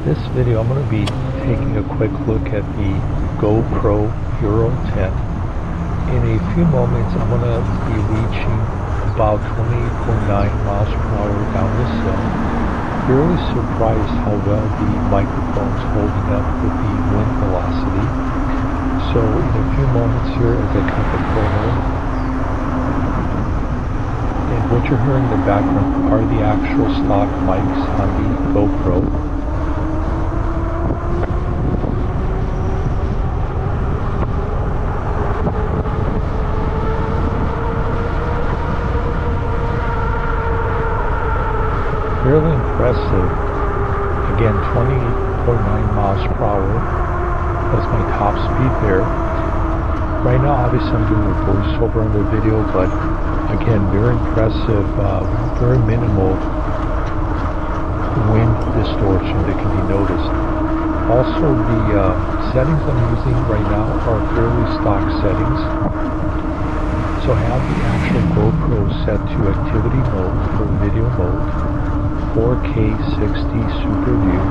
This video I'm going to be taking a quick look at the GoPro HERO 10. In a few moments I'm going to be reaching about 28.9 miles per hour down this hill. Really surprised how well the microphone's holding up with the wind velocity. So in a few moments here as I cut the corner, and what you're hearing in the background are the actual stock mics on the GoPro. Really impressive. Again, 28.9 miles per hour. That's my top speed there. Right now, obviously, I'm doing a voiceover on the video, but again, very impressive, very minimal wind distortion that can be noticed. Also, the settings I'm using right now are fairly stock settings. So I have the actual GoPro set to activity mode for video mode. 4K 60 SuperView.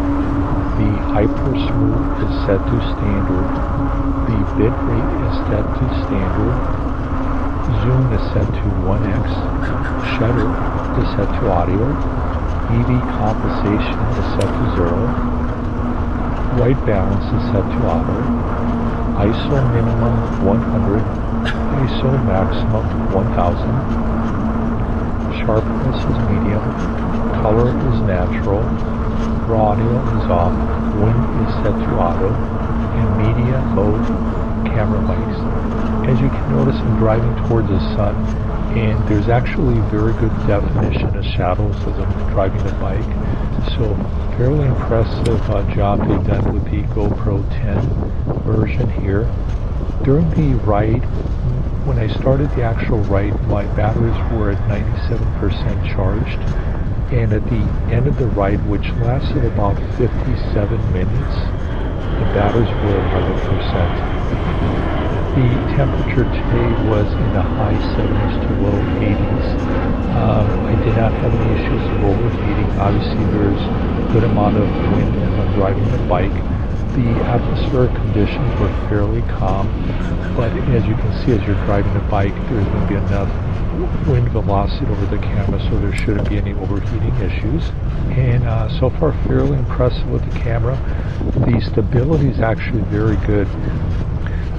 The HyperSmooth is set to standard. The bitrate is set to standard. Zoom is set to 1x. Shutter is set to audio. EV compensation is set to 0. White balance is set to auto. ISO minimum 100. ISO maximum 1000. Sharpness is medium. Color is natural, raw audio is off, wind is set to auto, and media mode, camera mics. As you can notice, I'm driving towards the sun, and there's actually very good definition of shadows as I'm driving the bike. So, fairly impressive job they've done with the GoPro 10 version here. During the ride, when I started the actual ride, my batteries were at 97% charged. And at the end of the ride, which lasted about 57 minutes, the batteries were 100%. The temperature today was in the high 70s to low 80s. I did not have any issues of overheating. Obviously, there's a good amount of wind as I'm driving the bike. The atmospheric conditions were fairly calm, but as you can see as you're driving the bike, there's going to be enough wind velocity over the camera, so there shouldn't be any overheating issues. And so far, fairly impressive with the camera. The stability is actually very good.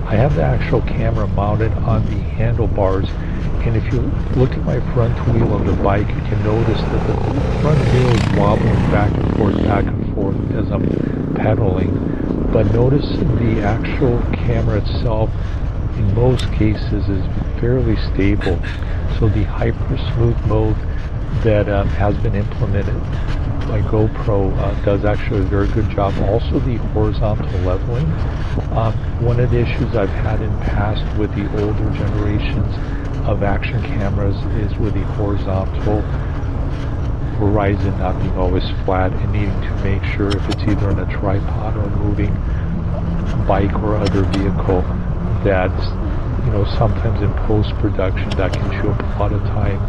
I have the actual camera mounted on the handlebars, and if you look at my front wheel of the bike, you can notice that the front wheel is wobbling back and forth as I'm pedaling. But notice the actual camera itself, in most cases, is fairly stable. So the HyperSmooth mode that has been implemented by GoPro does actually a very good job. Also the horizontal leveling. One of the issues I've had in past with the older generations of action cameras is with the horizontal horizon not being always flat and needing to make sure if it's either on a tripod or a moving bike or other vehicle that, you know, sometimes in post-production that can chew up a lot of time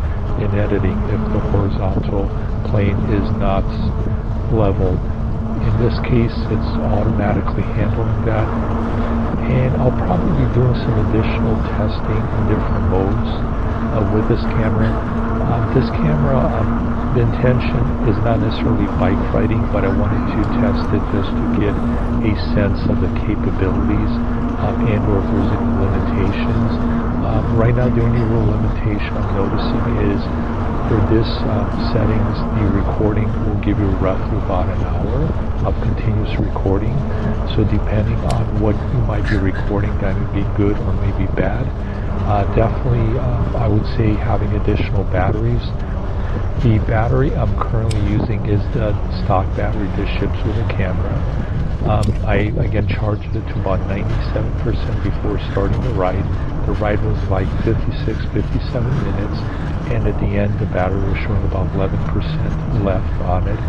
in editing if the horizontal plane is not level. In this case, it's automatically handling that, and I'll probably be doing some additional testing in different modes with this camera. The intention is not necessarily bike riding, but I wanted to test it just to get a sense of the capabilities and or if there's any limitations. Right now, the only real limitation I'm noticing is for this settings, the recording will give you roughly about an hour of continuous recording. So depending on what you might be recording, that would be good or maybe bad. Definitely, I would say having additional batteries. The battery I'm currently using is the stock battery that ships with the camera. I again charged it to about 97% before starting the ride. The ride was like 57 minutes, and at the end the battery was showing about 11% left on it.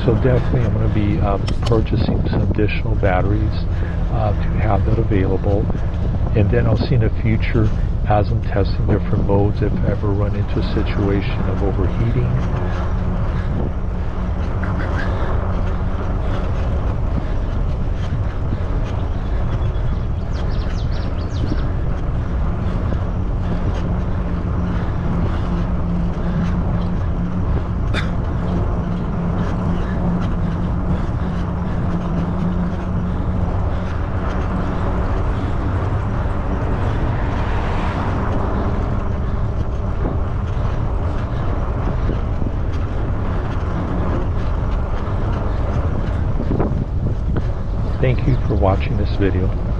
So definitely I'm going to be purchasing some additional batteries to have that available, and then I'll see in the future as I'm testing different modes if I ever run into a situation of overheating. Thank you for watching this video.